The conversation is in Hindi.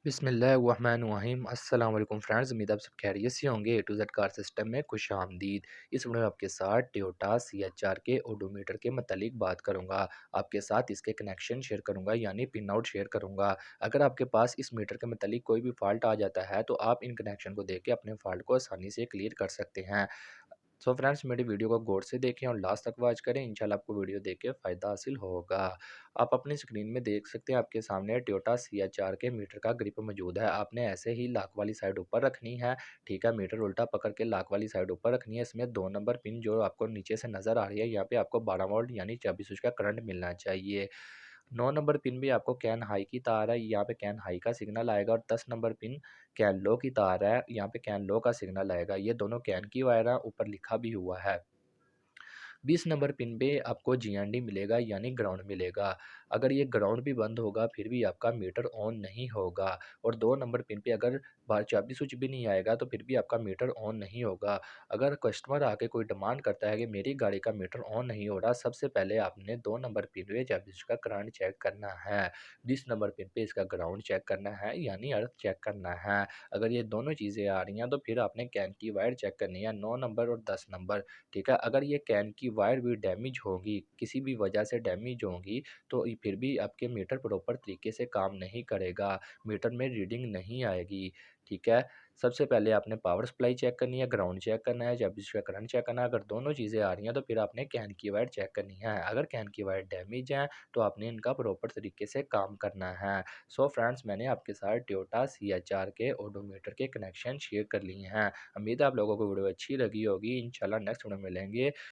बिस्मिल्लाहिर्रहमानिर्रहीम अस्सलाम वालेकुम फ्रेंड्स। उम्मीद आप सब खैरियत से होंगे। ए टू जेड कार सिस्टम में खुशामदीद। इस वीडियो में आपके साथ टोयोटा CHR के ओडोमीटर के मतलब बात करूंगा। आपके साथ इसके कनेक्शन शेयर करूंगा, यानी पिन आउट शेयर करूंगा। अगर आपके पास इस मीटर के मतलब कोई भी फॉल्ट आ जाता है तो आप इन कनेक्शन को देख के अपने फॉल्ट को आसानी से क्लियर कर सकते हैं। सो फ्रेंड्स, मेरी वीडियो को गौर से देखें और लास्ट तक वॉच करें। इंशाल्लाह आपको वीडियो देख के फ़ायदा हासिल होगा। आप अपनी स्क्रीन में देख सकते हैं, आपके सामने टोयोटा CHR के मीटर का ग्रिप मौजूद है। आपने ऐसे ही लॉक वाली साइड ऊपर रखनी है। ठीक है, मीटर उल्टा पकड़ के लॉक वाली साइड ऊपर रखनी है। इसमें 2 नंबर पिन जो आपको नीचे से नज़र आ रही है, यहाँ पे आपको 12 वोल्ट यानी 24 स्विच का करंट मिलना चाहिए। 9 नंबर पिन भी आपको कैन हाई की तार है, यहाँ पे कैन हाई का सिग्नल आएगा। और 10 नंबर पिन कैन लो की तार है, यहाँ पे कैन लो का सिग्नल आएगा। ये दोनों कैन की वायर है, ऊपर लिखा भी हुआ है। 20 नंबर पिन पे आपको GND मिलेगा, यानी ग्राउंड मिलेगा। अगर ये ग्राउंड भी बंद होगा फिर भी आपका मीटर ऑन नहीं होगा। और 2 नंबर पिन पे अगर बार चाबी स्विच भी नहीं आएगा तो फिर भी आपका मीटर ऑन नहीं होगा। अगर कस्टमर आके कोई डिमांड करता है कि मेरी गाड़ी का मीटर ऑन नहीं हो रहा, सबसे पहले आपने 2 नंबर पिन पे चाबी स्विच का करंट चेक करना है। 20 नंबर पिन पे इसका ग्राउंड चेक करना है, यानी अर्थ चेक करना है। अगर ये दोनों चीज़ें आ रही हैं तो फिर आपने कैन की वायर चेक करनी है, 9 नंबर और 10 नंबर। ठीक है, अगर ये कैन की वायर भी डैमेज होगी, किसी भी वजह से डैमेज होंगी, तो फिर भी आपके मीटर प्रॉपर तरीके से काम नहीं करेगा, मीटर में रीडिंग नहीं आएगी। ठीक है, सबसे पहले आपने पावर सप्लाई चेक करनी है, ग्राउंड चेक करना है, जब इसका करंट चेक करना है। अगर दोनों चीज़ें आ रही हैं तो फिर आपने कैन की वायर चेक करनी है। अगर कैन की वायर डैमेज है तो आपने इनका प्रॉपर तरीके से काम करना है। सो फ्रेंड्स, मैंने आपके साथ टोयोटा CHR के ओडोमीटर के कनेक्शन शेयर कर लिए हैं। उम्मीद है आप लोगों को वीडियो अच्छी लगी होगी। इंशाल्लाह नेक्स्ट वीडियो में मिलेंगे।